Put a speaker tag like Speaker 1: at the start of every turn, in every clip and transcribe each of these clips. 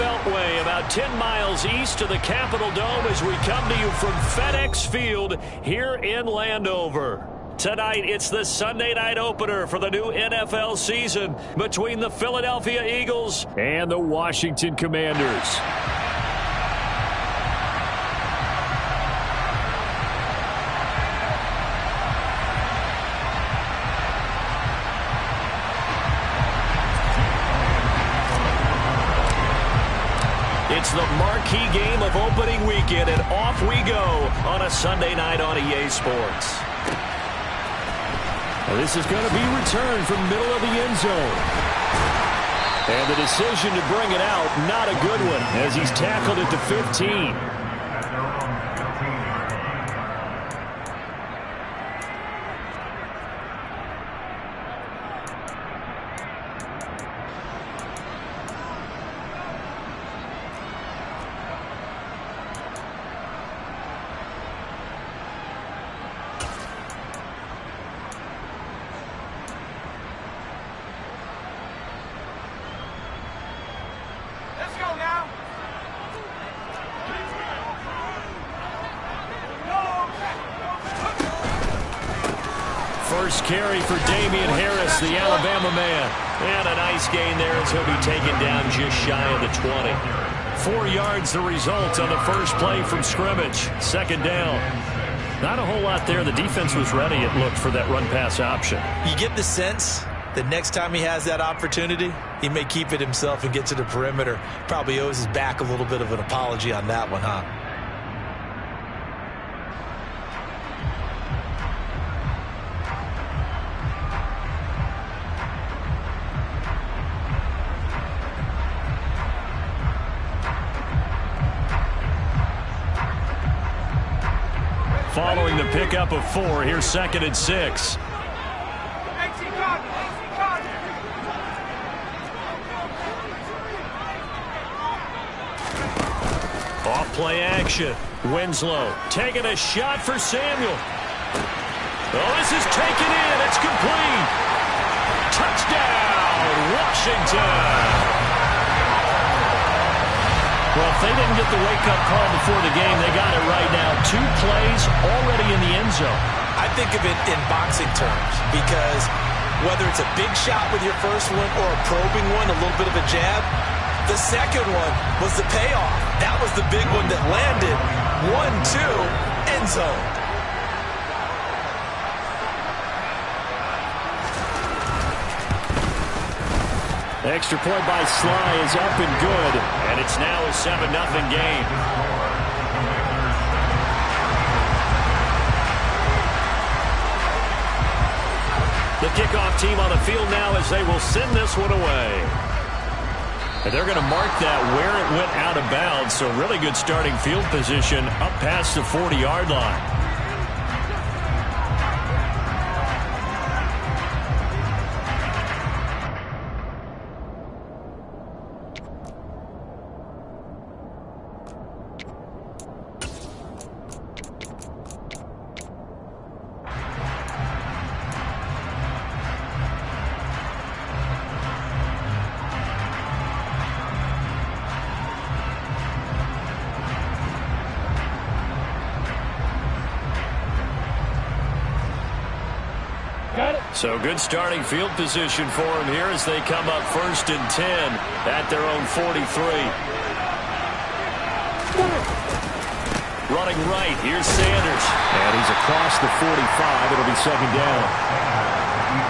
Speaker 1: Beltway, about 10 miles east of the Capitol Dome as we come to you from FedEx Field here in Landover. Tonight, it's the Sunday night opener for the new NFL season between the Philadelphia Eagles and the Washington Commanders. It's the marquee game of opening weekend, and off we go on a Sunday night on EA Sports. This is going to be returned from middle of the end zone. And the decision to bring it out, not a good one, as he's tackled it to 15. First carry for Damian Harris, the Alabama man. And a nice gain there as he'll be taken down just shy of the 20. 4 yards the result on the first play from scrimmage. Second down. Not a whole lot there. The defense was ready, it looked, for that run-pass option.
Speaker 2: You get the sense that next time he has that opportunity, he may keep it himself and get to the perimeter. Probably owes his back a little bit of an apology on that one, huh?
Speaker 1: Following the pickup of 4, here's 2nd and 6. Off play action. Winslow taking a shot for Samuel. Oh, this is taken in. It's complete. Touchdown, Washington. Well, if they didn't get the wake-up call before the game, they got it right now. 2 plays already in the end zone.
Speaker 2: I think of it in boxing terms because whether it's a big shot with your first one or a probing one, a little bit of a jab, the second one was the payoff. That was the big one that landed. 1-2, end zone.
Speaker 1: Extra point by Sly is up and good, and it's now a 7-0 game. The kickoff team on the field now as they will send this one away. And they're going to mark that where it went out of bounds, so really good starting field position up past the 40-yard line. So good starting field position for them here as they come up 1st and 10 at their own 43. Running right, here's Sanders. And he's across the 45. It'll be 2nd down.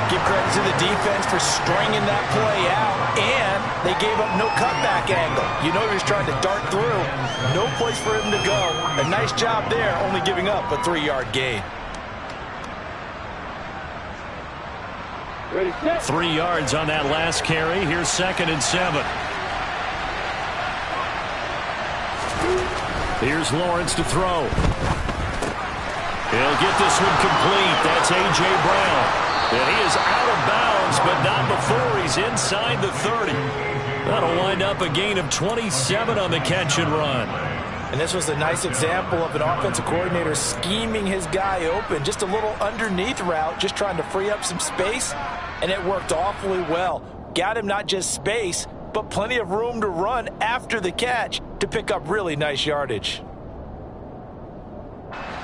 Speaker 2: Give credit to the defense for stringing that play out, and they gave up no cutback angle. You know he was trying to dart through. No place for him to go. A nice job there, only giving up a 3-yard gain.
Speaker 1: 3 yards on that last carry. Here's 2nd and 7. Here's Lawrence to throw. He'll get this one complete. That's A.J. Brown. And he is out of bounds, but not before he's inside the 30. That'll wind up a gain of 27 on the catch and run.
Speaker 2: And this was a nice example of an offensive coordinator scheming his guy open. Just a little underneath route, just trying to free up some space, and it worked awfully well. Got him not just space, but plenty of room to run after the catch to pick up really nice yardage.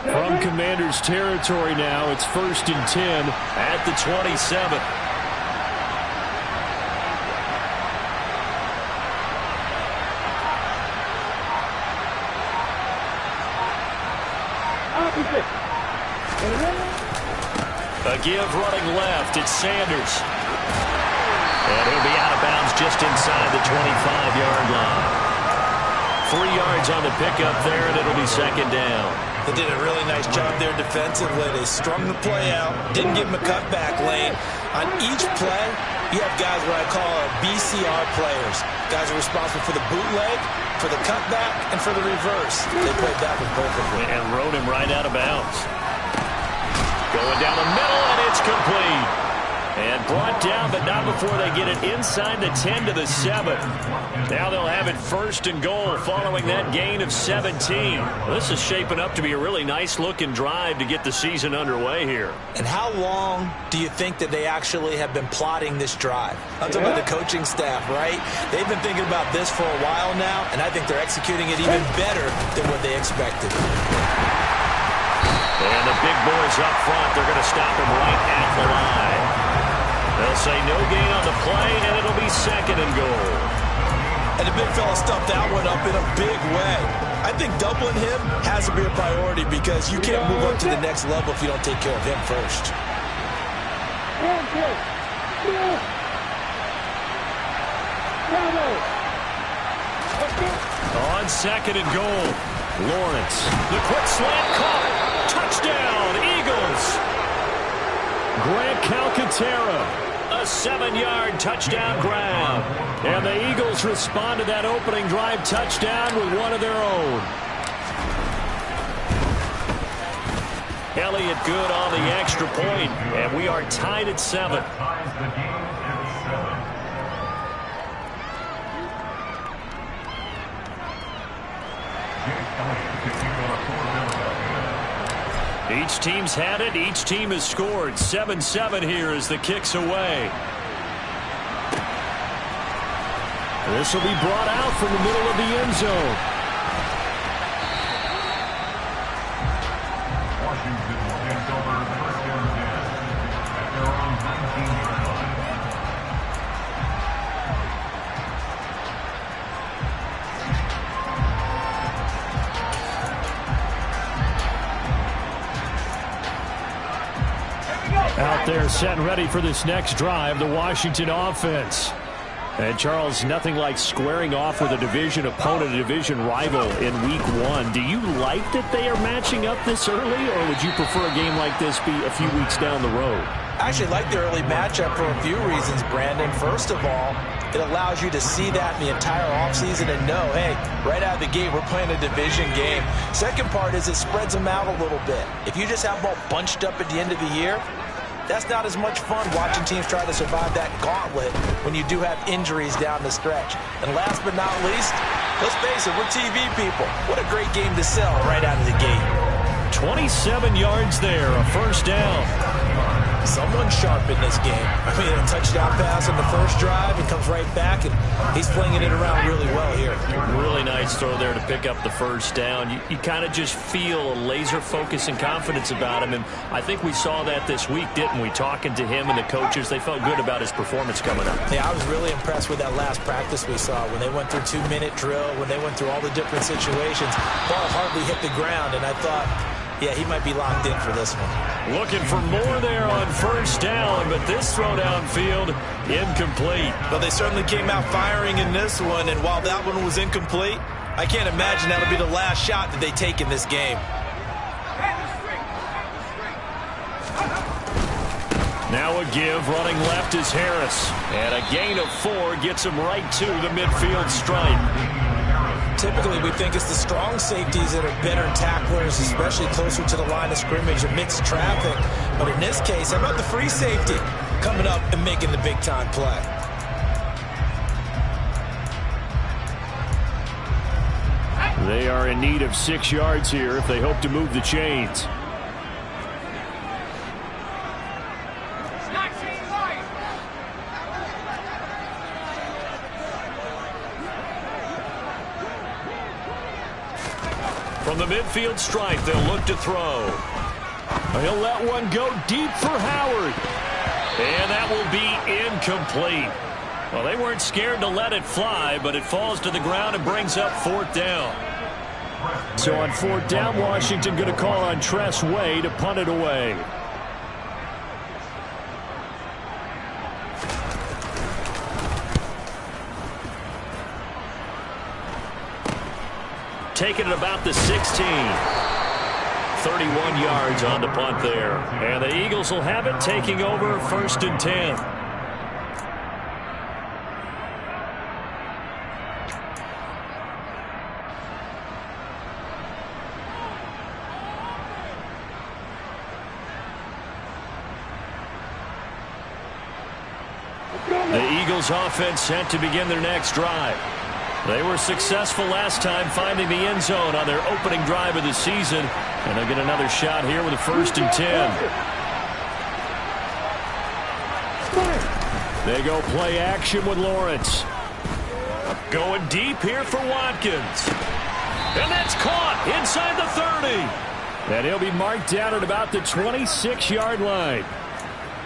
Speaker 1: From Commanders territory now, it's 1st and 10 at the 27. A give running left, it's Sanders. And he'll be out of bounds just inside the 25-yard line. 3 yards on the pickup there, and it'll be 2nd down.
Speaker 2: They did a really nice job there defensively. They strung the play out, didn't give him a cutback lane. On each play, you have guys what I call BCR players. Guys are responsible for the bootleg, for the cutback, and for the reverse. They played that one perfectly.
Speaker 1: And rode him right out of bounds. Going down the middle, and it's complete. And brought down, but not before they get it inside the 10 to the 7. Now they'll have it 1st and goal following that gain of 17. Well, this is shaping up to be a really nice-looking drive to get the season underway here.
Speaker 2: And how long do you think that they actually have been plotting this drive? I'm talking about the coaching staff, right? They've been thinking about this for a while now, and I think they're executing it even better than what they expected.
Speaker 1: And the big boys up front, they're going to stop him right at the line. They'll say no gain on the play, and it'll be 2nd and goal.
Speaker 2: And the big fella stuffed that one up in a big way. I think doubling him has to be a priority because you can't move up to the next level if you don't take care of him first.
Speaker 1: On 2nd and goal, Lawrence. The quick slant caught. Touchdown, Eagles. Grant Calcaterra. A 7-yard touchdown grab. And the Eagles respond to that opening drive touchdown with one of their own. Elliott good on the extra point, and we are tied at 7. Each team's had it. Each team has scored. 7-7 here as the kick's away. This will be brought out from the middle of the end zone.
Speaker 3: Washington will take over 1st and 10 at their own 19-yard line.
Speaker 1: Out there set and ready for this next drive, the Washington offense. And Charles, nothing like squaring off with a division opponent, a division rival in week 1. Do you like that they are matching up this early, or would you prefer a game like this be a few weeks down the road?
Speaker 2: I actually like the early matchup for a few reasons, Brandon. First of all, it allows you to see that in the entire offseason and know, hey, right out of the gate, we're playing a division game. Second part is it spreads them out a little bit. If you just have them all bunched up at the end of the year, that's not as much fun watching teams try to survive that gauntlet when you do have injuries down the stretch. And last but not least, let's face it, we're TV people. What a great game to sell right out of the gate.
Speaker 1: 27 yards there, a 1st down.
Speaker 2: Someone's sharp in this game. I mean, a touchdown pass on the first drive and comes right back, and he's flinging it around really well here.
Speaker 1: Really nice throw there to pick up the 1st down. You kind of just feel a laser focus and confidence about him, and I think we saw that this week, didn't we? Talking to him and the coaches, they felt good about his performance coming up.
Speaker 2: Yeah, I was really impressed with that last practice we saw when they went through 2-minute drill, when they went through all the different situations. Ball hardly hit the ground, and I thought, yeah, he might be locked in for this one.
Speaker 1: Looking for more there on 1st down, but this throw downfield incomplete.
Speaker 2: But they certainly came out firing in this one, and while that one was incomplete, I can't imagine that'll be the last shot that they take in this game.
Speaker 1: Now a give, running left is Harris. And a gain of 4 gets him right to the midfield stripe.
Speaker 2: Typically, we think it's the strong safeties that are better tacklers, especially closer to the line of scrimmage amidst traffic. But in this case, how about the free safety coming up and making the big-time play?
Speaker 1: They are in need of 6 yards here if they hope to move the chains. From the midfield stripe, they'll look to throw. He'll let one go deep for Howard. And that will be incomplete. Well, they weren't scared to let it fly, but it falls to the ground and brings up 4th down. So on 4th down, Washington going to call on Tress Way to punt it away. Taking it about the 16. 31 yards on the punt there. And the Eagles will have it, taking over 1st and 10. The Eagles offense set to begin their next drive. They were successful last time finding the end zone on their opening drive of the season. And they'll get another shot here with a 1st and 10. They go play action with Lawrence. Going deep here for Watkins. And that's caught inside the 30. And he'll be marked down at about the 26-yard line.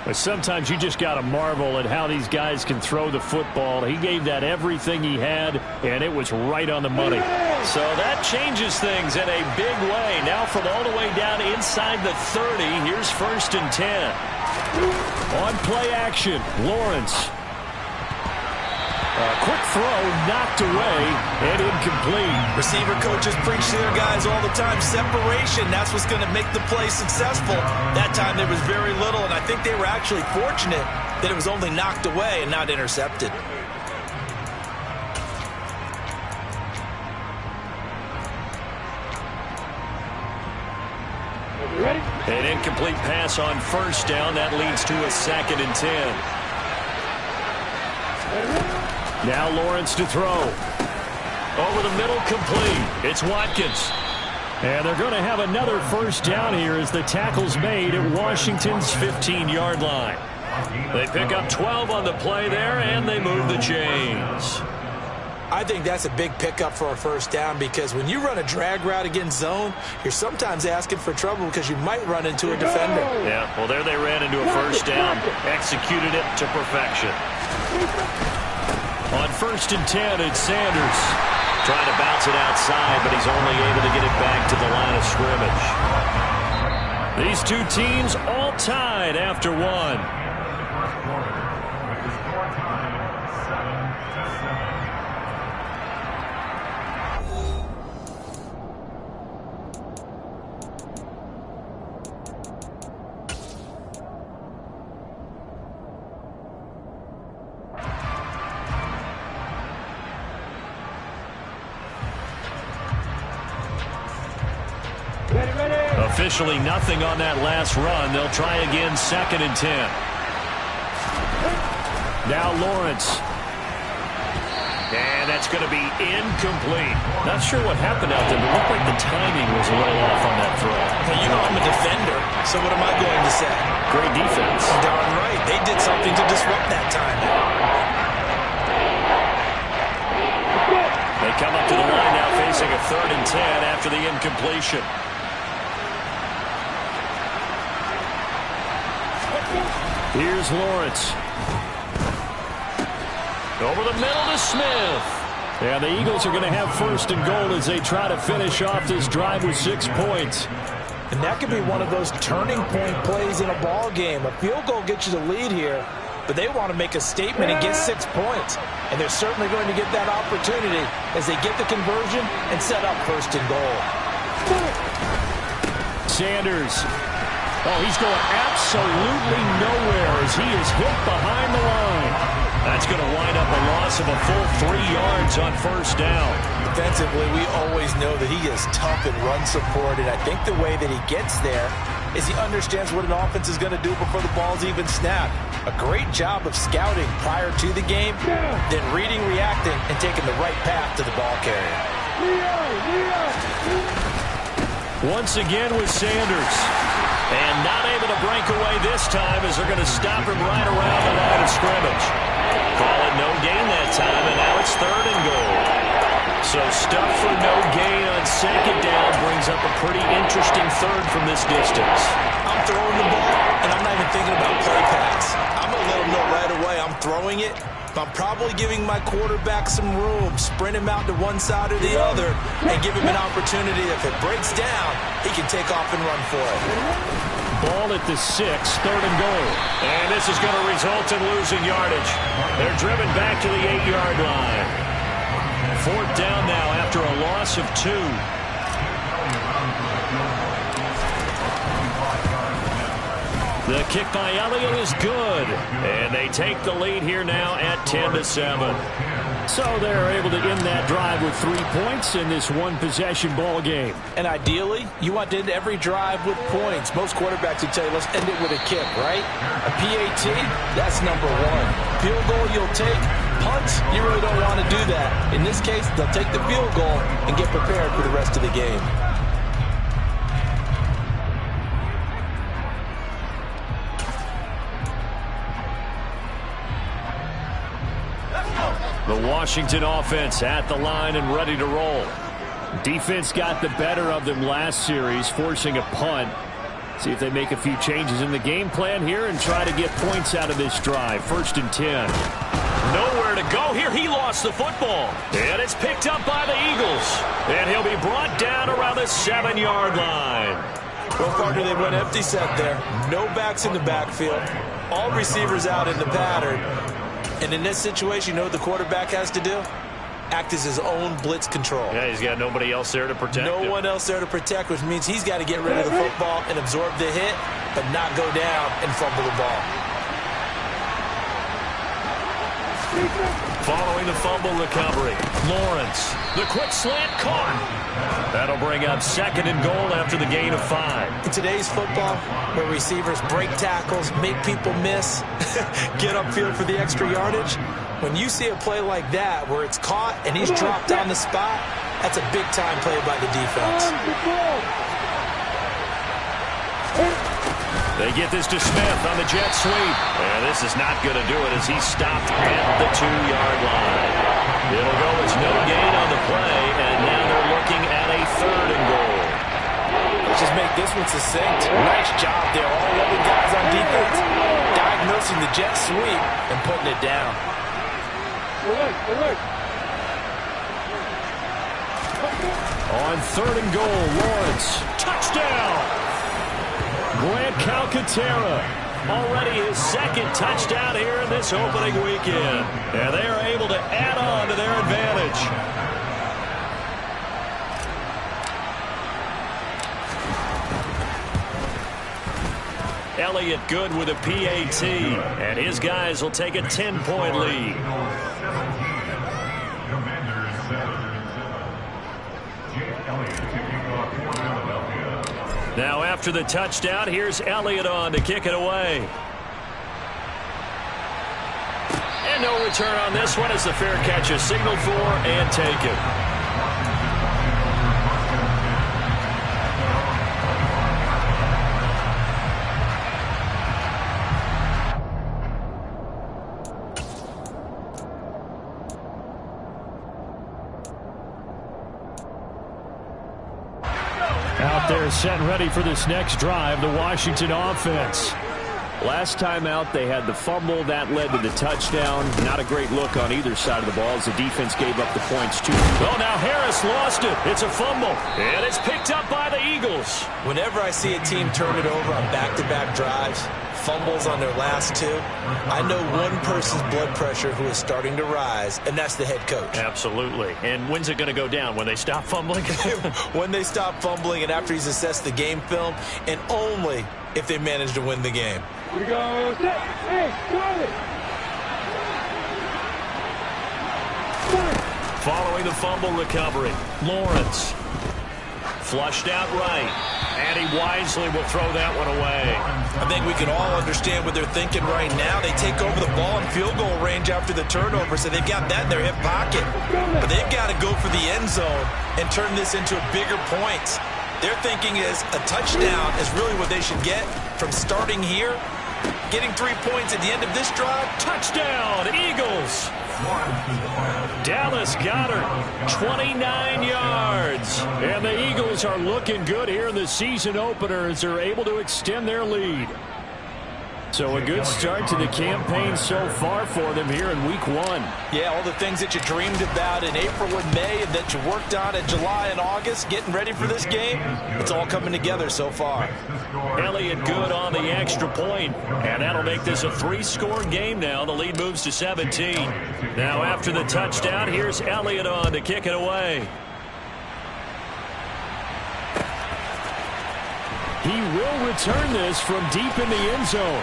Speaker 1: But sometimes you just got to marvel at how these guys can throw the football. He gave that everything he had, and it was right on the money. So that changes things in a big way. Now from all the way down inside the 30, here's 1st and 10. On play action, Lawrence. A quick throw, knocked away, and incomplete.
Speaker 2: Receiver coaches preach to their guys all the time. Separation, that's what's going to make the play successful. That time there was very little, and I think they were actually fortunate that it was only knocked away and not intercepted.
Speaker 1: An incomplete pass on 1st down. That leads to a 2nd and 10. Now Lawrence to throw. Over the middle, complete. It's Watkins. And they're going to have another 1st down here as the tackle's made at Washington's 15-yard line. They pick up 12 on the play there, and they move the chains.
Speaker 2: I think that's a big pickup for a 1st down because when you run a drag route against zone, you're sometimes asking for trouble because you might run into a defender.
Speaker 1: Yeah, well, there they ran into a 1st down, executed it to perfection. On 1st and 10, it's Sanders. Trying to bounce it outside, but he's only able to get it back to the line of scrimmage. These two teams all tied after one.
Speaker 3: With the score tied 7-7.
Speaker 1: Officially nothing on that last run. They'll try again, 2nd and 10. Now Lawrence. And that's going to be incomplete. Not sure what happened out there, but it looked like the timing was a little off on that throw.
Speaker 2: Hey, you know I'm a defender, so what am I going to say?
Speaker 1: Great defense.
Speaker 2: Darn right. They did something to disrupt that timing.
Speaker 1: They come up to the line now facing a 3rd and 10 after the incompletion. Here's Lawrence. Over the middle to Smith. And the Eagles are going to have 1st and goal as they try to finish off this drive with 6 points.
Speaker 2: And that could be one of those turning point plays in a ball game. A field goal gets you the lead here, but they want to make a statement and get 6 points. And they're certainly going to get that opportunity as they get the conversion and set up 1st and goal.
Speaker 1: Sanders. Oh, he's going absolutely nowhere as he is hit behind the line. That's going to wind up a loss of a full 3 yards on 1st down.
Speaker 2: Defensively, we always know that he is tough and run support, and I think the way that he gets there is he understands what an offense is going to do before the ball's even snapped. A great job of scouting prior to the game, then reading, reacting, and taking the right path to the ball carrier.
Speaker 1: Once again with Sanders. And not able to break away this time as they're going to stop him right around the line of scrimmage. Call it no gain that time, and now it's 3rd and goal. So stuff for no gain on second down brings up a pretty interesting third from this distance.
Speaker 2: I'm throwing the ball, and I'm not even thinking about play pass. I'm going to let him know right away I'm throwing it. I'm probably giving my quarterback some room, sprint him out to one side or the other, and give him an opportunity. If it breaks down, he can take off and run for it.
Speaker 1: Ball at the 6, 3rd and goal. And this is going to result in losing yardage. They're driven back to the 8-yard line. 4th down now after a loss of 2. The kick by Elliott is good. And they take the lead here now at 10-7. So they're able to end that drive with 3 points in this one-possession ball game.
Speaker 2: And ideally, you want to end every drive with points. Most quarterbacks would tell you, let's end it with a kick, right? A PAT, that's number 1. Field goal you'll take. Punts, you really don't want to do that. In this case, they'll take the field goal and get prepared for the rest of the game.
Speaker 1: The Washington offense at the line and ready to roll. Defense got the better of them last series, forcing a punt. See if they make a few changes in the game plan here and try to get points out of this drive. 1st and 10. Nowhere to go here. He lost the football. And it's picked up by the Eagles. And he'll be brought down around the 7-yard line.
Speaker 2: Well, partner, they went empty set there. No backs in the backfield. All receivers out in the pattern. And in this situation, you know what the quarterback has to do? Act as his own blitz control.
Speaker 1: Yeah, he's got nobody else there to protect
Speaker 2: him. No one else there to protect, which means he's got to get rid of the football and absorb the hit, but not go down and fumble the ball.
Speaker 1: Following the fumble recovery, Lawrence, the quick slant caught. That'll bring up 2nd and goal after the gain of 5.
Speaker 2: In today's football, where receivers break tackles, make people miss, get upfield for the extra yardage, when you see a play like that where it's caught and he's dropped on the spot, that's a big-time play by the defense.
Speaker 1: They get this to Smith on the jet sweep. And this is not going to do it as he's stopped at the 2-yard line. It'll go as no gain on the play, and now they're looking at a 3rd and goal.
Speaker 2: Let's just make this one succinct. Nice job there. All 11 guys on defense diagnosing the jet sweep and putting it down.
Speaker 1: On 3rd and goal, Lawrence. Touchdown! Grant Calcaterra, already his 2nd touchdown here in this opening weekend. And they are able to add on to their advantage. Elliott good with a PAT, and his guys will take a 10-point lead. Now after the touchdown, here's Elliott on to kick it away. And no return on this one as the fair catch is signaled for and taken. Out there set and ready for this next drive, the Washington offense. Last time out, they had the fumble. That led to the touchdown. Not a great look on either side of the ball as the defense gave up the points, too. Oh, now Harris lost it. It's a fumble. And it's picked up by the Eagles.
Speaker 2: Whenever I see a team turn it over on back-to-back drives, fumbles on their last 2, I know one person's blood pressure who is starting to rise, and that's the head coach.
Speaker 1: Absolutely. And when's it going to go down? When they stop fumbling?
Speaker 2: When they stop fumbling and after he's assessed the game film, and only if they manage to win the game.
Speaker 4: Here we go. Hey,
Speaker 1: following the fumble recovery, Lawrence flushed out right, and he wisely will throw that one away.
Speaker 2: I think we can all understand what they're thinking right now. They take over the ball in field goal range after the turnover, so they've got that in their hip pocket. But they've got to go for the end zone and turn this into a bigger point. Their thinking is a touchdown is really what they should get from starting here Getting 3 points at the end of this drive.
Speaker 1: Touchdown, Eagles. Dallas Goedert, 29 yards. And the Eagles are looking good here in the season opener as they're able to extend their lead. So a good start to the campaign so far for them here in week 1.
Speaker 2: Yeah, all the things that you dreamed about in April and May and that you worked on in July and August, getting ready for this game, it's all coming together so far.
Speaker 1: Elliott good on the extra point, and that'll make this a 3-score game now. The lead moves to 17. Now after the touchdown, here's Elliott on to kick it away. He will return this from deep in the end zone.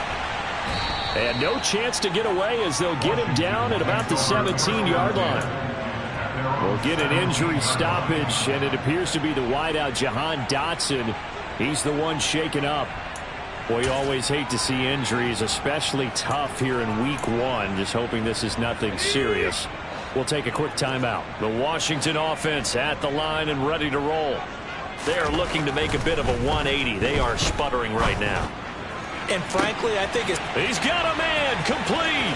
Speaker 1: And no chance to get away as they'll get him down at about the 17-yard line. We'll get an injury stoppage, and it appears to be the wideout Jahan Dotson. He's the one shaken up. Boy, you always hate to see injuries, especially tough here in week 1. Just hoping this is nothing serious. We'll take a quick timeout. The Washington offense at the line and ready to roll. They're looking to make a bit of a 180. They are sputtering right now.
Speaker 2: And frankly, I think it's...
Speaker 1: He's got a man complete.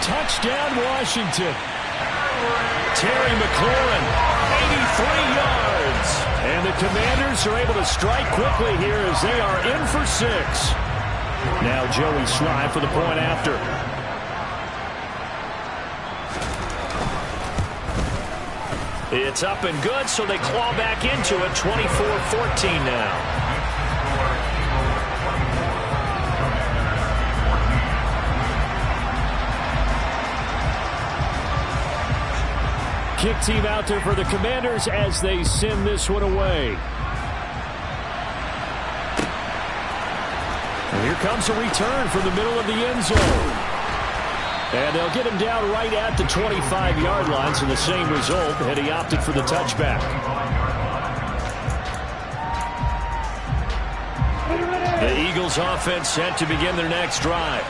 Speaker 1: Touchdown, Washington. Terry McLaurin, 83 yards. And the Commanders are able to strike quickly here as they are in for 6. Now Joey Slye for the point after. It's up and good, so they claw back into it, 24-14 now. Kick team out there for the Commanders as they send this one away. And here comes a return from the middle of the end zone. And they'll get him down right at the 25-yard line, so the same result, and he opted for the touchback. The Eagles offense set to begin their next drive.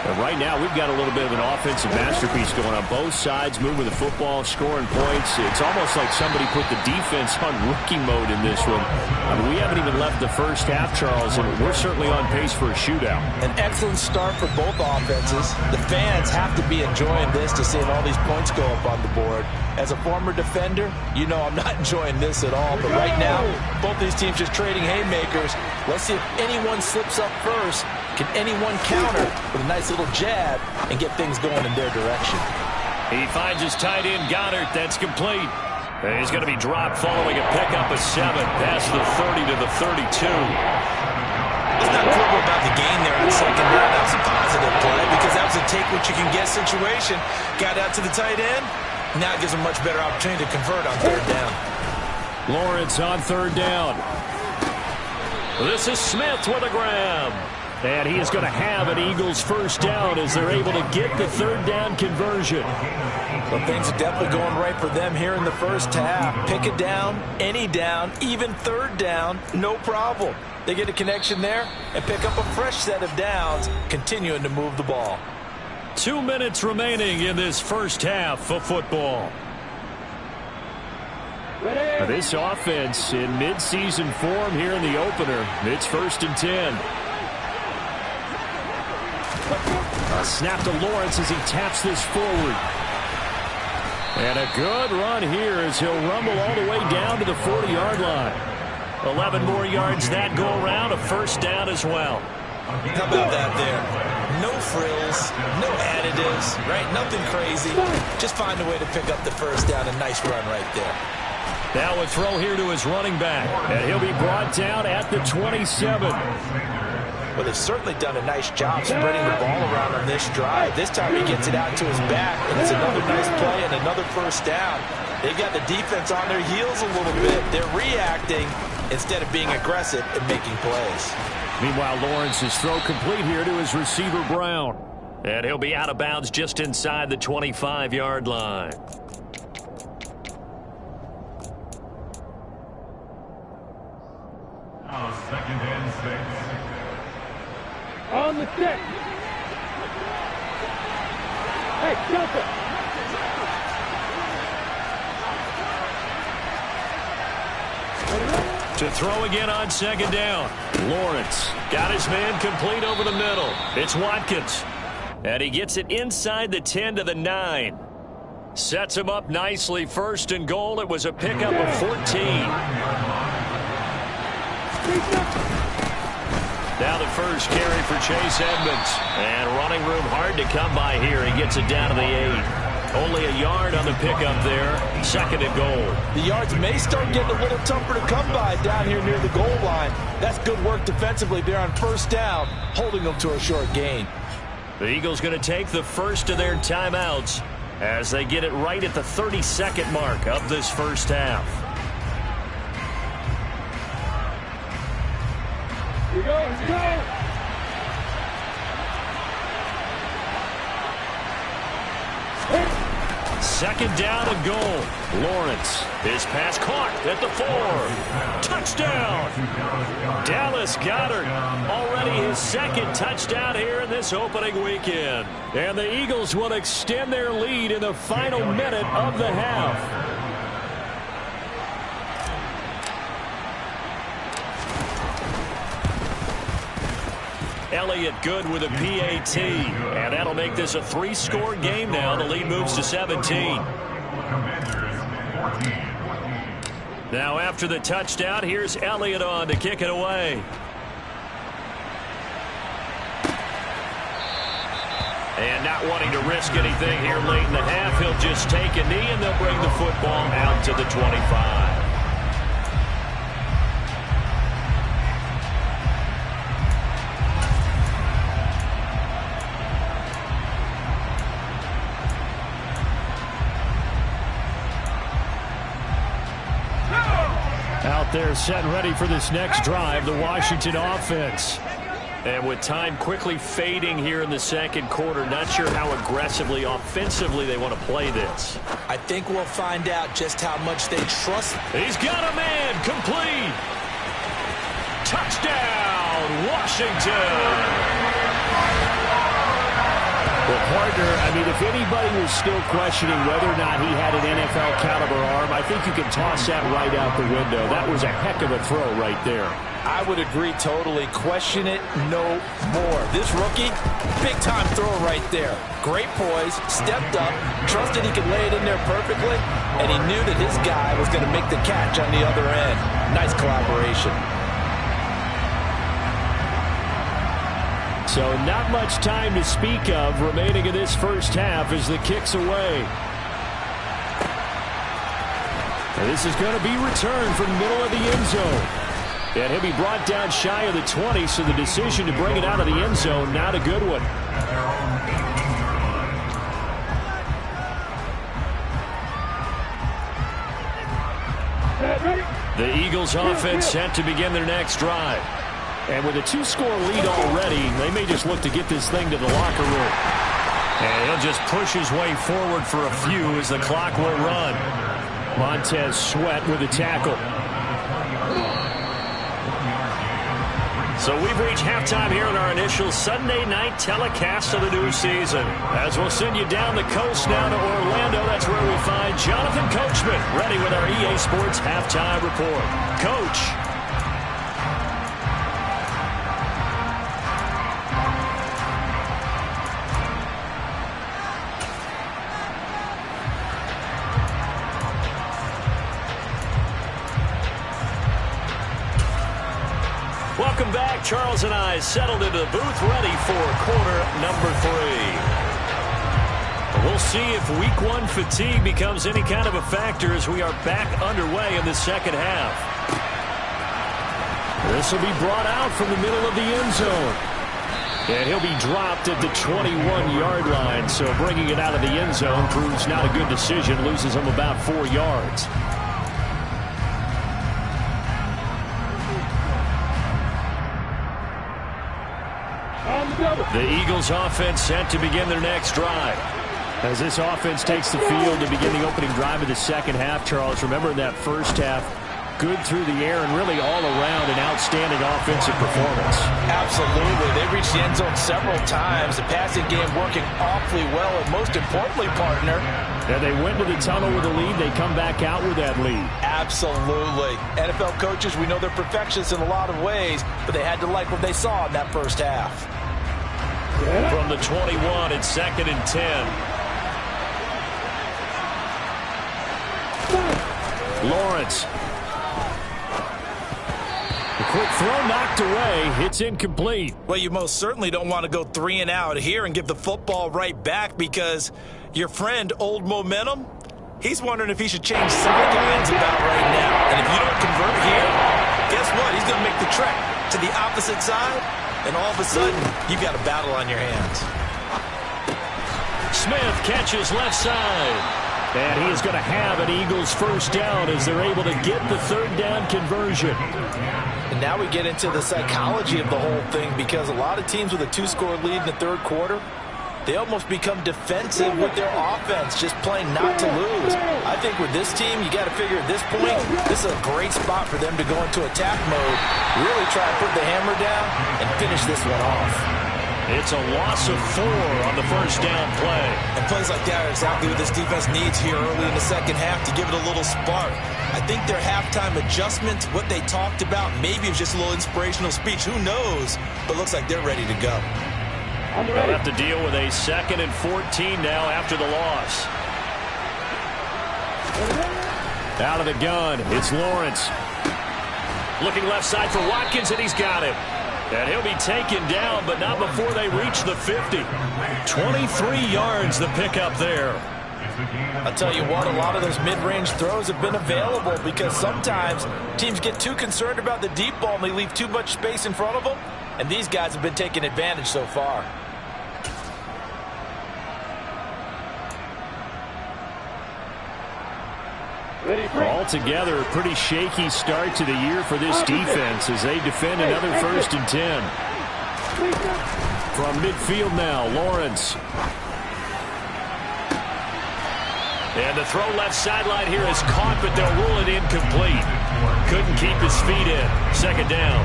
Speaker 1: And right now, we've got a little bit of an offensive masterpiece going on both sides, moving the football, scoring points. It's almost like somebody put the defense on rookie mode in this one. I mean, we haven't even left the first half, Charles, and we're certainly on pace for a shootout.
Speaker 2: An excellent start for both offenses. The fans have to be enjoying this to seeing all these points go up on the board. As a former defender, you know I'm not enjoying this at all. But right now, both these teams just trading haymakers. Let's see if anyone slips up first. Can anyone counter with a nice little jab and get things going in their direction?
Speaker 1: He finds his tight end, Goddard. That's complete. And he's going to be dropped following a pickup of 7 past the 30 to the 32.
Speaker 2: Let's not quibble about the gain there on second down. That was a positive play because that was a take-what-you-can-get situation. Got out to the tight end. Now it gives him a much better opportunity to convert on third down.
Speaker 1: Lawrence on third down. This is Smith with a grab. And he is going to have an Eagles first down as they're able to get the third down conversion.
Speaker 2: Well, things are definitely going right for them here in the first half. Pick it down, any down, even third down, no problem. They get a connection there and pick up a fresh set of downs, continuing to move the ball.
Speaker 1: 2 minutes remaining in this first half of football. This offense in midseason form here in the opener. It's 1st and 10. A snap to Lawrence as he taps this forward. And a good run here as he'll rumble all the way down to the 40-yard line. 11 more yards that go around, a first down as well.
Speaker 2: How about that there? No frills, no additives, right? Nothing crazy. Just find a way to pick up the first down. A nice run right there.
Speaker 1: Now a throw here to his running back. And he'll be brought down at the 27.
Speaker 2: Well, they've certainly done a nice job spreading the ball around on this drive. This time he gets it out to his back, and it's another nice play and another first down. They've got the defense on their heels a little bit. They're reacting instead of being aggressive and making plays.
Speaker 1: Meanwhile, Lawrence's throw complete here to his receiver, Brown. And he'll be out of bounds just inside the 25-yard line.
Speaker 3: Second and 6.
Speaker 4: On the stick. Hey, jump it.
Speaker 1: To throw again on second down. Lawrence got his man complete over the middle. It's Watkins. And he gets it inside the 10 to the 9. Sets him up nicely. First and goal. It was a pickup of 14. Now the first carry for Chase Edmonds. And running room hard to come by here. He gets it down to the 8. Only a yard on the pickup there. Second and goal.
Speaker 2: The yards may start getting a little tougher to come by down here near the goal line. That's good work defensively there on first down, holding them to a short gain.
Speaker 1: The Eagles going to take the first of their timeouts as they get it right at the 32nd mark of this first half.
Speaker 4: Here we go, let's go!
Speaker 1: Second down and goal. Lawrence, his pass caught at the 4. Touchdown! Dallas Goedert, already his second touchdown here in this opening weekend. And the Eagles will extend their lead in the final minute of the half. Elliott good with a PAT, and that'll make this a 3-score game now. The lead moves to 17. Now after the touchdown, here's Elliott on to kick it away. And not wanting to risk anything here late in the half, he'll just take a knee, and they'll bring the football out to the 25. Out there set and ready for this next drive, the Washington offense. And with time quickly fading here in the second quarter, not sure how aggressively, offensively they want to play this.
Speaker 2: I think we'll find out just how much they trust.
Speaker 1: He's got a man complete. Touchdown, Washington. Well, partner, I mean, if anybody was still questioning whether or not he had an NFL caliber arm, I think you can toss that right out the window. That was a heck of a throw right there.
Speaker 2: I would agree totally. Question it no more. This rookie, big-time throw right there. Great poise, stepped up, trusted he could lay it in there perfectly, and he knew that his guy was going to make the catch on the other end. Nice collaboration.
Speaker 1: So not much time to speak of remaining in this first half as the kick's away. And this is going to be returned from the middle of the end zone. And he'll be brought down shy of the 20, so the decision to bring it out of the end zone, not a good one. The Eagles offense set to begin their next drive. And with a 2-score lead already, they may just look to get this thing to the locker room. And he'll just push his way forward for a few as the clock will run. Montez Sweat with a tackle. So we've reached halftime here in our initial Sunday night telecast of the new season. As we'll send you down the coast now to Orlando, that's where we find Jonathan Coachman ready with our EA Sports halftime report. Coach. Welcome back. Charles and I settled into the booth ready for quarter number 3. We'll see if week 1 fatigue becomes any kind of a factor as we are back underway in the second half. This will be brought out from the middle of the end zone. And he'll be dropped at the 21-yard line, so bringing it out of the end zone proves not a good decision, loses him about 4 yards. The Eagles offense set to begin their next drive. As this offense takes the field to begin the opening drive of the second half, Charles, remember in that first half, good through the air and really all around an outstanding offensive performance.
Speaker 2: Absolutely. They reached the end zone several times. The passing game working awfully well, and most importantly, partner,
Speaker 1: and they went to the tunnel with a lead. They come back out with that lead.
Speaker 2: Absolutely. NFL coaches, we know they're perfectionists in a lot of ways, but they had to like what they saw in that first half.
Speaker 1: From the 21, it's 2nd and 10. Lawrence. The quick throw knocked away. It's incomplete.
Speaker 2: Well, you most certainly don't want to go 3 and out here and give the football right back, because your friend, Old Momentum, he's wondering if he should change sidelines about right now. And if you don't convert here, guess what? He's going to make the trek to the opposite side, and all of a sudden, you've got a battle on your hands.
Speaker 1: Smith catches left side. And he is going to have an Eagles first down as they're able to get the 3rd down conversion.
Speaker 2: And now we get into the psychology of the whole thing, because a lot of teams with a 2-score lead in the 3rd quarter, they almost become defensive with their offense, just playing not to lose. I think with this team, you got to figure at this point, this is a great spot for them to go into attack mode, really try to put the hammer down and finish this one off.
Speaker 1: It's a loss of 4 on the first down play.
Speaker 2: And plays like that are exactly what this defense needs here early in the second half to give it a little spark. I think their halftime adjustment, what they talked about, maybe it was just a little inspirational speech. Who knows? But looks like they're ready to go.
Speaker 1: They'll have to deal with a 2nd and 14 now after the loss. Out of the gun, it's Lawrence. Looking left side for Watkins, and he's got him. And he'll be taken down, but not before they reach the 50. 23 yards the pickup there.
Speaker 2: I'll tell you what, a lot of those mid-range throws have been available, because sometimes teams get too concerned about the deep ball and they leave too much space in front of them, and these guys have been taking advantage so far.
Speaker 1: Altogether, a pretty shaky start to the year for this defense as they defend another 1st and 10. From midfield now, Lawrence. And the throw left sideline here is caught, but they'll rule it incomplete. Couldn't keep his feet in. 2nd down.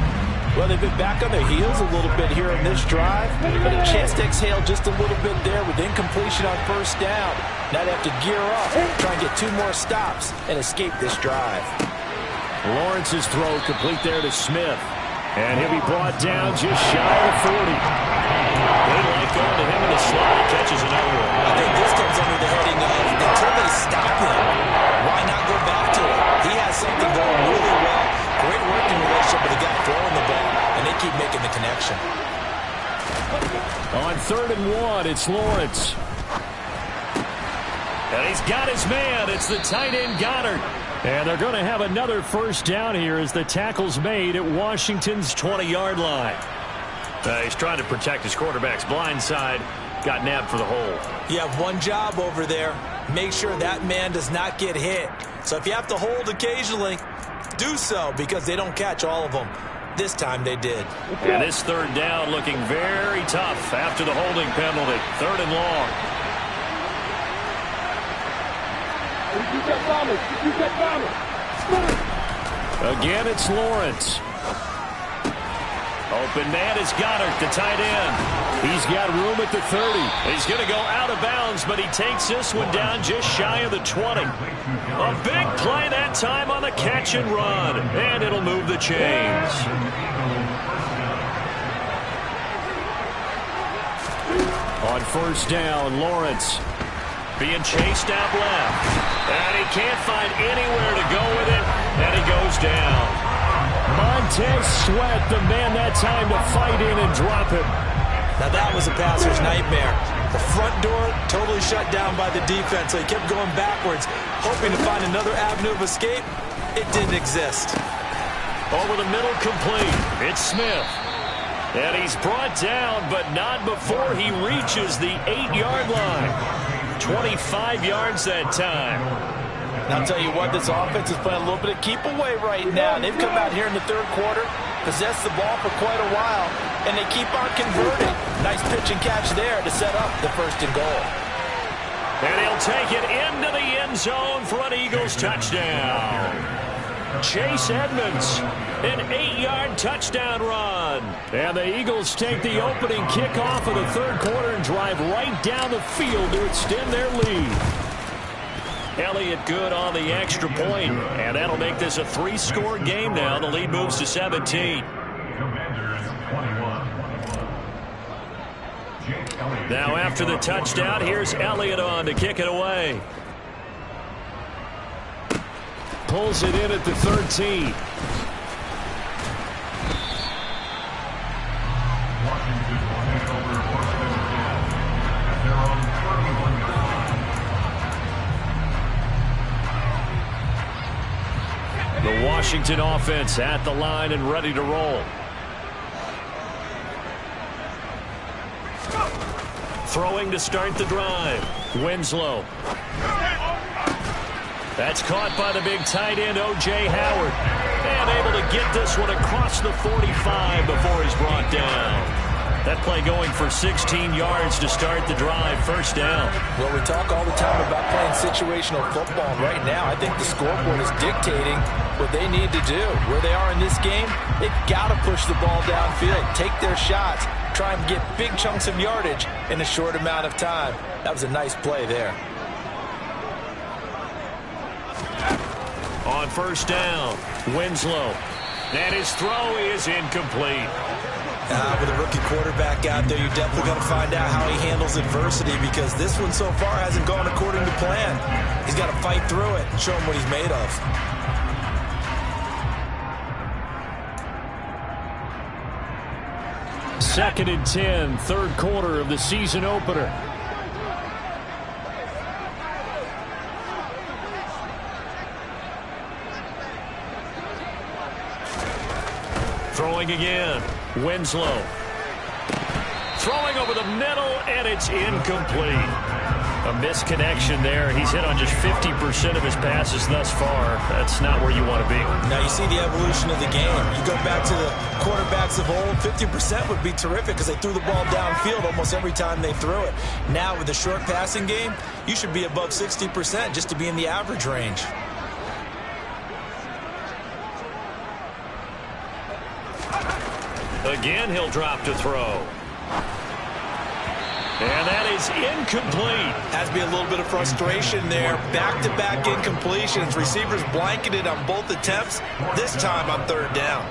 Speaker 2: Well, they've been back on their heels a little bit here in this drive, but a chance to exhale just a little bit there with incompletion on first down. Now they have to gear up, try and get 2 more stops, and escape this drive.
Speaker 1: Lawrence's throw complete there to Smith. And he'll be brought down just shy of 40. They like going to him in the slot. He catches another one.
Speaker 2: I think this comes under the heading of, until they stop him, why not go back to it? He has something going really well. Great working relationship with the guy throwing the ball, and they keep making the connection.
Speaker 1: On 3rd and 1, it's Lawrence. And he's got his man. It's the tight end Goddard. And they're going to have another first down here as the tackle's made at Washington's 20-yard line. He's trying to protect his quarterback's blind side. Got nabbed for the hole.
Speaker 2: You have one job over there. Make sure that man does not get hit. So if you have to hold occasionally, do so, because they don't catch all of them. This time they did.
Speaker 1: And this 3rd down looking very tough after the holding penalty. 3rd and long. Again, it's Lawrence. Open man is Goddard, the tight end. He's got room at the 30. He's going to go out of bounds, but he takes this one down just shy of the 20. A big play that time on the catch and run, and it'll move the chains. On first down, Lawrence being chased out left. And he can't find anywhere to go with it, and he goes down. Montez Sweat, the man that time to fight in and drop him.
Speaker 2: Now that was a passer's nightmare. The front door totally shut down by the defense, so he kept going backwards, hoping to find another avenue of escape. It didn't exist.
Speaker 1: Over the middle, complete. It's Smith. And he's brought down, but not before he reaches the 8-yard line. 25 yards that time.
Speaker 2: And I'll tell you what, this offense is playing a little bit of keep away right now. They've come out here in the 3rd quarter, possessed the ball for quite a while, and they keep on converting. Nice pitch and catch there to set up the 1st and goal.
Speaker 1: And he'll take it into the end zone for an Eagles touchdown. Chase Edmonds, an 8-yard touchdown run. And the Eagles take the opening kickoff of the third quarter and drive right down the field to extend their lead. Elliott good on the extra point, and that'll make this a 3-score game now. The lead moves to 17. Now after the touchdown, here's Elliott on to kick it away. Pulls it in at the 13. The Washington offense at the line and ready to roll. Throwing to start the drive. Winslow. That's caught by the big tight end, O.J. Howard. And able to get this one across the 45 before he's brought down. That play going for 16 yards to start the drive. First down.
Speaker 2: Well, we talk all the time about playing situational football. And right now, I think the scoreboard is dictating what they need to do. Where they are in this game, they've got to push the ball downfield, take their shots, try and get big chunks of yardage in a short amount of time. That was a nice play there.
Speaker 1: On first down, Winslow. And his throw is incomplete.
Speaker 2: With a rookie quarterback out there, you're definitely going to find out how he handles adversity, because this one so far hasn't gone according to plan. He's got to fight through it and show him what he's made of.
Speaker 1: Second and 10, third quarter of the season opener. Throwing again. Winslow. Throwing over the middle, and it's incomplete. A misconnection there. He's hit on just 50% of his passes thus far. That's not where you want to be.
Speaker 2: Now you see the evolution of the game. You go back to the quarterbacks of old, 50% would be terrific because they threw the ball downfield almost every time they threw it. Now with the short passing game, you should be above 60% just to be in the average range.
Speaker 1: Again, he'll drop to throw. And that is incomplete.
Speaker 2: Has to be a little bit of frustration there. Back-to-back incompletions. Receivers blanketed on both attempts, this time on third down.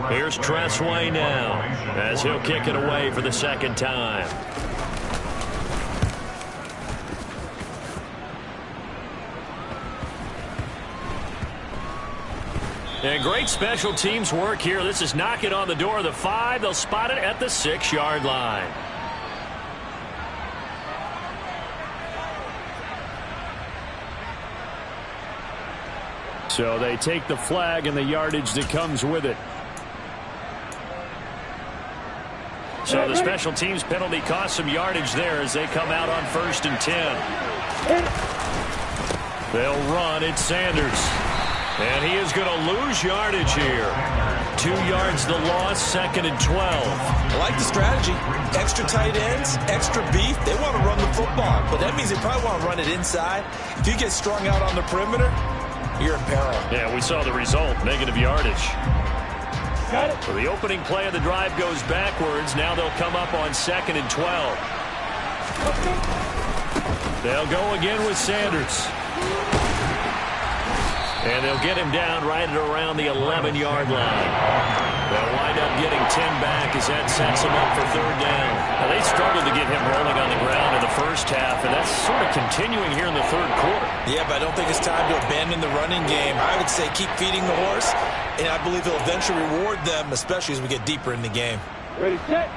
Speaker 1: Here's Tressway now as he'll kick it away for the second time. And great special teams work here. This is knocking on the door of the 5. They'll spot it at the 6-yard line. So they take the flag and the yardage that comes with it. So the special teams penalty cost some yardage there as they come out on 1st and 10. They'll run. It's Sanders. And he is going to lose yardage here. 2 yards the loss, 2nd and 12.
Speaker 2: I like the strategy. Extra tight ends, extra beef. They want to run the football, but that means they probably want to run it inside. If you get strung out on the perimeter, you're in peril. Yeah,
Speaker 1: we saw the result, negative yardage. So the opening play of the drive goes backwards. Now they'll come up on 2nd and 12. They'll go again with Sanders. And they'll get him down right at around the 11-yard line. They'll wind up getting 10 back as that sets them up for third down. Now, they struggled to get him rolling on the ground in the first half, and that's sort of continuing here in the third quarter.
Speaker 2: Yeah, but I don't think it's time to abandon the running game. I would say keep feeding the horse, and I believe he'll eventually reward them, especially as we get deeper in the game.
Speaker 4: Ready, set.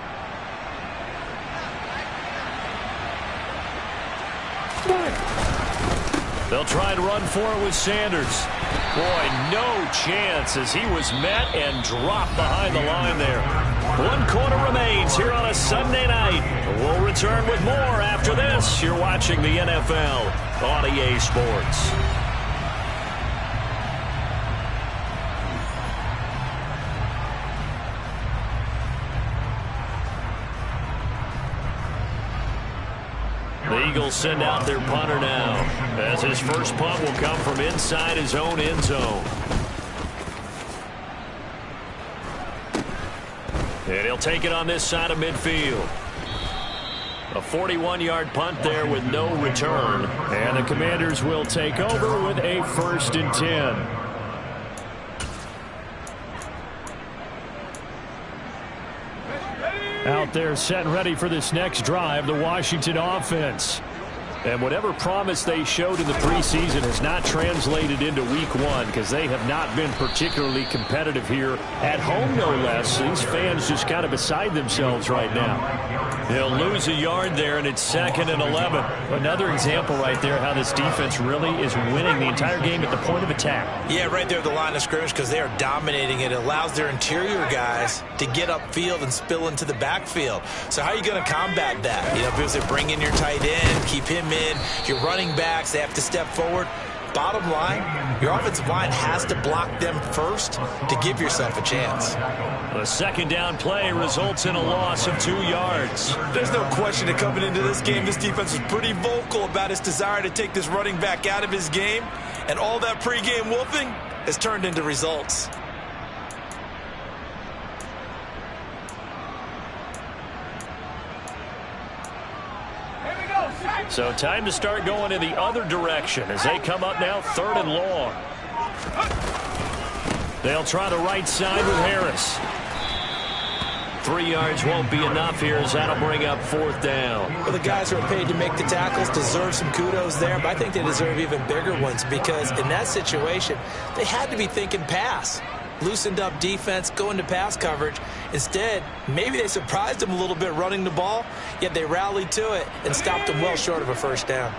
Speaker 1: They'll try and run for it with Sanders. Boy, no chance as he was met and dropped behind the line there. 1 quarter remains here on a Sunday night. We'll return with more after this. You're watching the NFL on EA Sports. The Eagles send out their punter now, as his first punt will come from inside his own end zone. And he'll take it on this side of midfield. A 41-yard punt there with no return. And the Commanders will take over with a 1st and 10. Out there set and ready for this next drive, the Washington offense. And whatever promise they showed in the preseason has not translated into week 1 because they have not been particularly competitive here at home, no less. These fans just kind of beside themselves right now. They'll lose a yard there, and it's 2nd and 11. Another example right there how this defense really is winning the entire game at the point of attack.
Speaker 2: Yeah, right there at the line of scrimmage because they are dominating it. It allows their interior guys to get upfield and spill into the backfield. So how are you going to combat that? You know, because they bring in your tight end, keep him in. Your running backs, they have to step forward. Bottom line, your offensive line has to block them first to give yourself a chance.
Speaker 1: The second down play results in a loss of 2 yards.
Speaker 2: There's no question that coming into this game, this defense was pretty vocal about its desire to take this running back out of his game. And all that pregame wolfing has turned into results.
Speaker 1: So time to start going in the other direction as they come up now 3rd and long. They'll try the right side with Harris. 3 yards won't be enough here as that'll bring up 4th down.
Speaker 2: Well, the guys who are paid to make the tackles deserve some kudos there, but I think they deserve even bigger ones because in that situation, they had to be thinking pass. Loosened up defense, going to pass coverage. Instead, maybe they surprised them a little bit running the ball, yet they rallied to it and stopped them well short of a 1st down.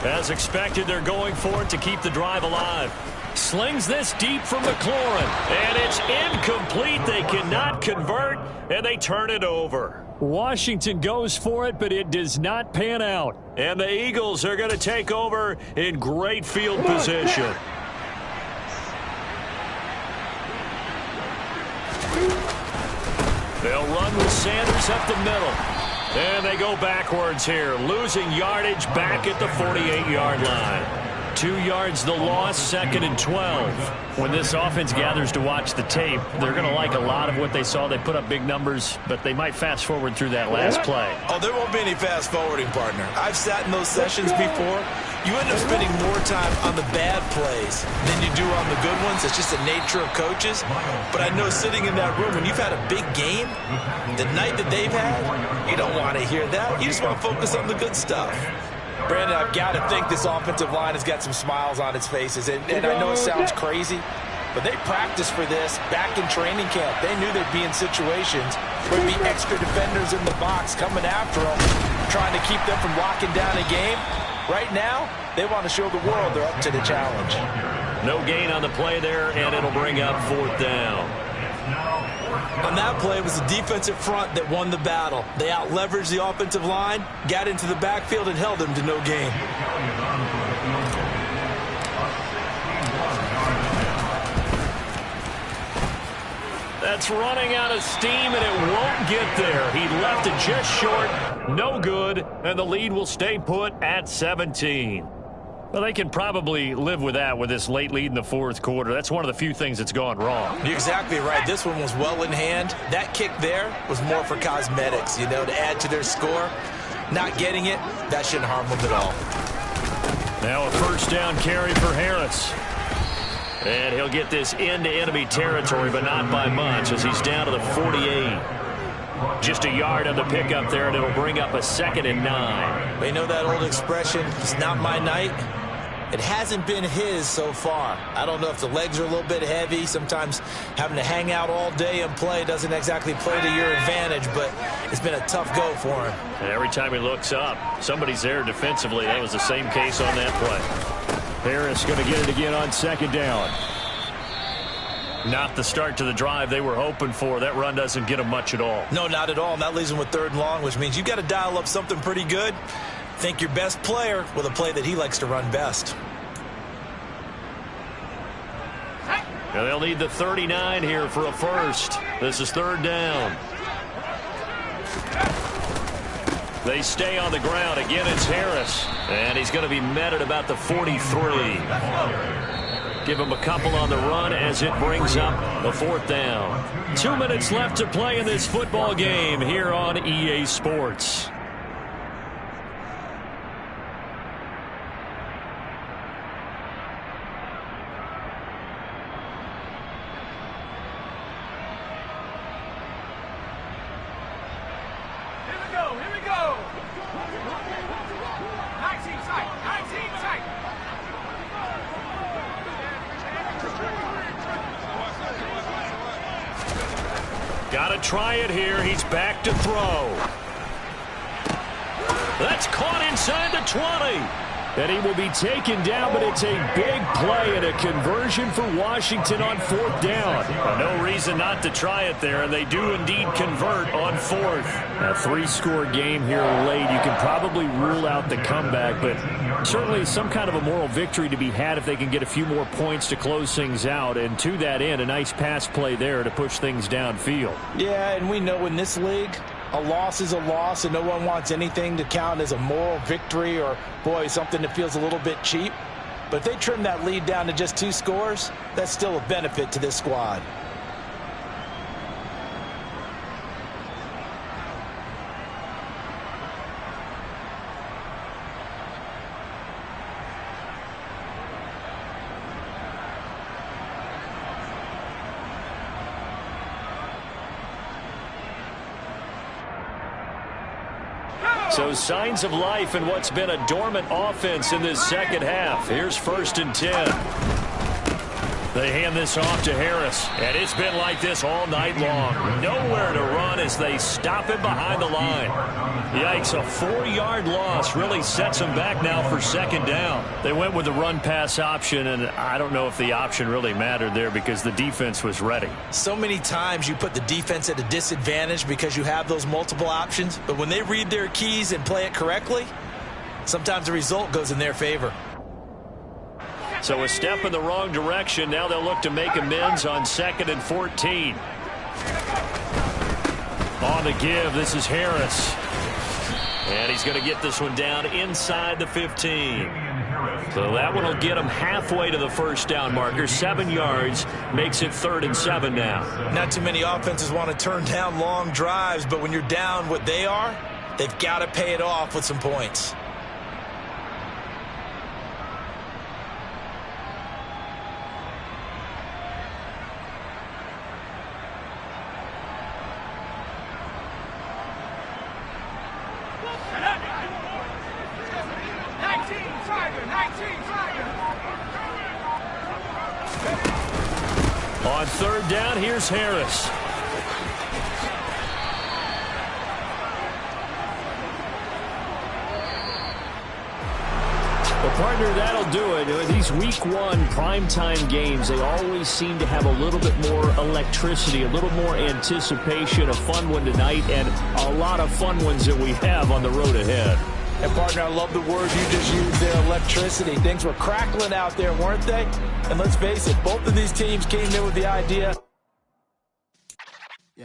Speaker 1: As expected, they're going for it to keep the drive alive. Slings this deep from McLaurin, and it's incomplete. They cannot convert, and they turn it over. Washington goes for it, but it does not pan out. And the Eagles are going to take over in great field position. They'll run with Sanders up the middle. And they go backwards here, losing yardage back at the 48-yard line. 2 yards the loss, 2nd and 12. When this offense gathers to watch the tape, they're going to like a lot of what they saw. They put up big numbers, but they might fast forward through that last play.
Speaker 2: Oh, there won't be any fast forwarding, partner. I've sat in those sessions before. You end up spending more time on the bad plays than you do on the good ones. It's just the nature of coaches. But I know sitting in that room, when you've had a big game, the night that they've had, you don't want to hear that. You just want to focus on the good stuff. Brandon, I've got to think this offensive line has got some smiles on its faces. And I know it sounds crazy, but they practiced for this back in training camp. They knew they'd be in situations where there'd be extra defenders in the box coming after them, trying to keep them from locking down a game. Right now, they want to show the world they're up to the challenge.
Speaker 1: No gain on the play there, and it'll bring up 4th down.
Speaker 2: On that play, it was the defensive front that won the battle. They out-leveraged the offensive line, got into the backfield, and held them to no gain.
Speaker 1: That's running out of steam, and it won't get there. He left it just short, no good, and the lead will stay put at 17. Well, they can probably live with that with this late lead in the 4th quarter. That's one of the few things that's gone wrong.
Speaker 2: You're exactly right. This one was well in hand. That kick there was more for cosmetics, you know, to add to their score. Not getting it, that shouldn't harm them at all.
Speaker 1: Now a 1st down carry for Harris. And he'll get this into enemy territory, but not by much as he's down to the 48. Just a yard on the pickup there, and it'll bring up a 2nd and 9.
Speaker 2: You know that old expression, it's not my night? It hasn't been his so far. I don't know if the legs are a little bit heavy. Sometimes having to hang out all day and play doesn't exactly play to your advantage, but it's been a tough go for him.
Speaker 1: And every time he looks up, somebody's there defensively. That was the same case on that play. Harris going to get it again on second down. Not the start to the drive they were hoping for. That run doesn't get them much at all.
Speaker 2: No, not at all. And that leaves them with 3rd and long, which means you've got to dial up something pretty good. Think your best player with a play that he likes to run best.
Speaker 1: Now they'll need the 39 here for a first. This is 3rd down. They stay on the ground. Again, it's Harris. And he's going to be met at about the 43. Give him a couple on the run as it brings up the 4th down. 2 minutes left to play in this football game here on EA Sports.
Speaker 4: Here we go. 19 sight.
Speaker 1: Got to try it here. He's back to throw. That's caught inside the 20. And he will be taken down, but it's a big play and a conversion for Washington on 4th down. No reason not to try it there, and they do indeed convert on 4th. A 3-score game here late. You can probably rule out the comeback, but certainly some kind of a moral victory to be had if they can get a few more points to close things out. And to that end, a nice pass play there to push things downfield.
Speaker 2: Yeah, and we know in this league, a loss is a loss, and no one wants anything to count as a moral victory or, boy, something that feels a little bit cheap. But if they trim that lead down to just 2 scores, that's still a benefit to this squad.
Speaker 1: So signs of life in what's been a dormant offense in this second half. Here's 1st and 10. They hand this off to Harris, and it's been like this all night long. Nowhere to run as they stop him behind the line. Yikes, a 4-yard loss really sets them back now for 2nd down. They went with the run-pass option, and I don't know if the option really mattered there because the defense was ready.
Speaker 2: So many times you put the defense at a disadvantage because you have those multiple options, but when they read their keys and play it correctly, sometimes the result goes in their favor.
Speaker 1: So a step in the wrong direction. Now they'll look to make amends on 2nd and 14. On the give, this is Harris. And he's going to get this one down inside the 15. So that one will get him halfway to the 1st down marker. 7 yards makes it 3rd and 7 now.
Speaker 2: Not too many offenses want to turn down long drives, but when you're down what they are, they've got to pay it off with some points.
Speaker 1: On 3rd down, here's Harris. Well, partner, that'll do it. These week 1 primetime games, they always seem to have a little bit more electricity, a little more anticipation. A fun one tonight, and a lot of fun ones that we have on the road ahead.
Speaker 2: And, partner, I love the word you just used there, electricity. Things were crackling out there, weren't they? And let's face it, both of these teams came in with the idea